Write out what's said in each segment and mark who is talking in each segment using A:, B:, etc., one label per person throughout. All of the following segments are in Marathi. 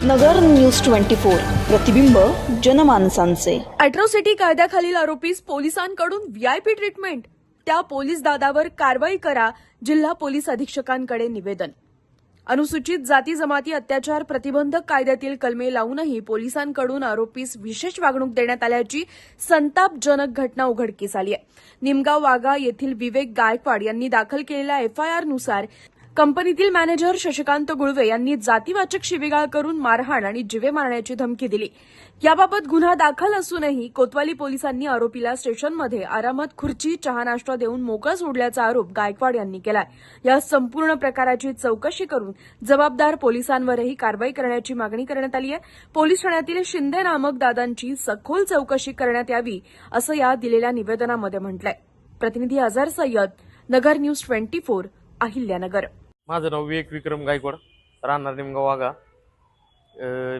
A: नगर न्यूज 24 प्रतिबिंब जनमानसांचे।
B: अॅट्रॉसिटी कायद्याखालील आरोपीस पोलिसांकडून व्हीआयपी ट्रीटमेंट, त्या पोलीस दादावर कारवाई करा, जिल्हा पोलीस अधीक्षकांकडे निवेदन। अनुसूचित जाती जमाती अत्याचार प्रतिबंधक कायद्यातील कलमे लावूनही पोलिसांकडून आरोपीस विशेष वागणूक देण्यात आल्याची संतापजनक घटना उघडकीस आली आहे। निमगाव वाघा येथील विवेक गायकवाड यांनी दाखल केलेल्या एफआयआरनुसार कंपनीतील मॅनेजर शशिकांत गुळवे यांनी जातीवाचक शिवीगाळ करून मारहाण आणि जीवे मारण्याची धमकी दिली। याबाबत गुन्हा दाखल असूनही कोतवाली पोलिसांनी आरोपीला स्टेशनमध्ये आरामात खुर्ची चहा नाश्ता देऊन मोकळं सोडल्याचा आरोप गायकवाड यांनी केलाय। या संपूर्ण प्रकाराची चौकशी करून जबाबदार पोलिसांवरही कारवाई करण्याची मागणी करण्यात आली आहे। पोलीस ठाण्यातील शिंदे नामक दादांची सखोल चौकशी करण्यात यावी असं या दिलेल्या निवेदनामध्ये म्हटलंय। प्रतिनिधी अझर सय्यद, नगर न्यूज 24, अहिल्यानगर।
C: माझं नाव विवेक विक्रम गायकवाड, राहणार निमगाव वाघा।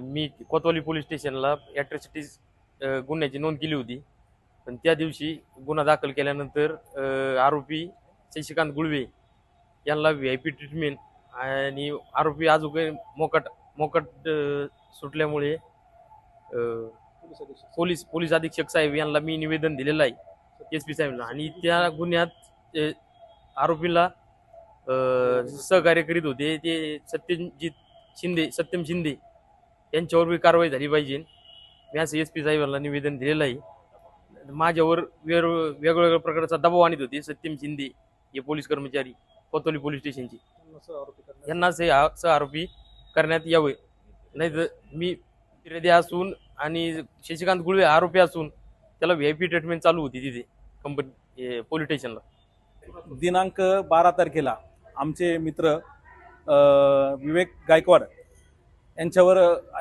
C: मी कोतवाली पोलीस स्टेशनला ॲट्रॉसिटीज गुन्ह्याची नोंद केली होती, पण त्या दिवशी गुन्हा दाखल केल्यानंतर आरोपी शशिकांत गुळवे यांना व्हीआयपी ट्रीटमेंट आणि आरोपी अजून मोकट सुटल्यामुळे पोलीस अधीक्षक साहेब यांना मी निवेदन दिलेलं आहे SP साहेबांना, आणि त्या गुन्ह्यात आरोपीला सहकार्य करीत होते ते सत्यम शिंदे यांच्यावर कारवाई झाली पाहिजे। मी असं SP साहेबांना निवेदन दिलेलं आहे। माझ्यावर वेगवेगळ्या प्रकारचा दबाव आणत होते सत्यम शिंदे हे पोलीस कर्मचारी कोतवाली पोलीस स्टेशनचे, यांना सह आरोपी करण्यात यावे, नाहीतर मी फिर्यादी असून आणि शशिकांत गुळवे आरोपी असून त्याला व्हीआयपी ट्रीटमेंट चालू होती तिथे कंपनी पोलीस स्टेशनला।
D: दिनांक 12 तारखेला आमचे मित्र विवेक गायकवाड यांच्यावर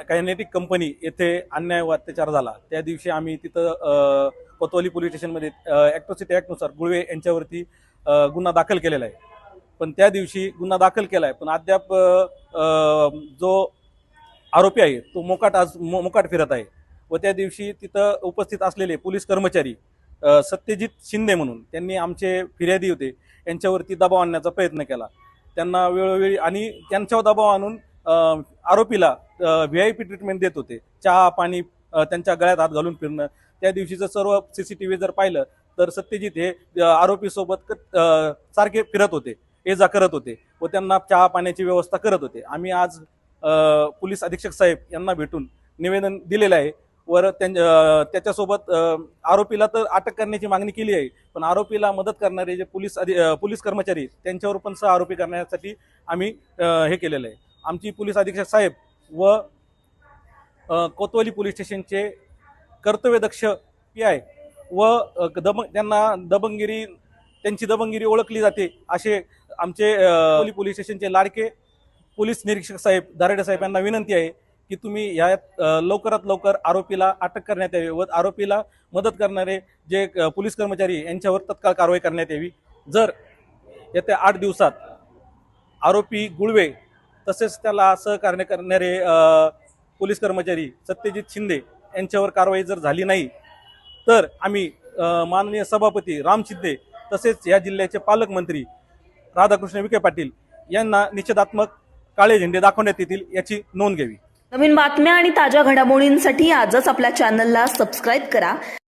D: कायनेटिक कंपनी येथे अन्याय व अत्याचार झाला। त्या दिवशी आम्ही तिथं कोतवाली पोलीस स्टेशनमध्ये ॲट्रॉसिटी ॲक्टनुसार गुळवे यांच्यावरती गुन्हा दाखल केलेला आहे। पण त्या दिवशी गुन्हा दाखल केला आहे, पण अद्याप जो आरोपी आहे तो मोकाट फिरत आहे। व त्या दिवशी तिथं उपस्थित असलेले पोलीस कर्मचारी सत्यजित शिंदे म्हणून त्यांनी आमचे फिर्यादी होते यांच्यावरती दबाव आणण्याचा प्रयत्न केला। त्यांना वेळोवेळी आणि त्यांच्यावर दबाव आणून आरोपीला व्हीआयपी ट्रीटमेंट देत होते, चहा पाणी त्यांच्या गळ्यात हात घालून फिरणं। त्या दिवशीचं सर्व CCTV जर पाहिलं तर सत्यजित हे आरोपीसोबत सारखे फिरत होते, ये जा करत होते व त्यांना चहा पाण्याची व्यवस्था करत होते। आम्ही आज पोलीस अधीक्षक साहेब यांना भेटून निवेदन दिलेलं आहे वर त्याच्यासोबत आरोपीला तर अटक करण्याची मागणी केली आहे, पण आरोपीला मदत करणारे जे पोलीस कर्मचारी त्यांच्यावर पण सह आरोपी करण्यासाठी आम्ही हे केलेलं आहे। आमची पोलीस अधीक्षक साहेब व कोतवाली पोलीस स्टेशनचे कर्तव्यदक्ष PI व त्यांची दबंगिरी ओळखली जाते असे आमचे पोलीस स्टेशनचे लाडके पोलीस निरीक्षक साहेब दारेडे साहेब यांना विनंती आहे की तुम्ही यात लवकरात लवकर आरोपीला अटक करण्यात यावी व आरोपीला मदत करणारे जे पोलीस कर्मचारी यांच्यावर तत्काळ कारवाई करण्यात यावी। जर येत्या 8 दिवसात आरोपी गुळवे तसेच त्याला सहकार्य करणारे पोलीस कर्मचारी सत्यजित शिंदे यांच्यावर कारवाई जर झाली नाही तर आम्ही माननीय सभापती राम शिंदे तसेच या जिल्ह्याचे पालकमंत्री राधाकृष्ण विखे पाटील यांना निषेधात्मक काळे झेंडे दाखवण्यात येतील याची नोंद घ्यावी।
A: नवीन बातम्या आणि ताज्या घडामोडींसाठी आजच आपल्या चॅनलला सबस्क्राईब करा।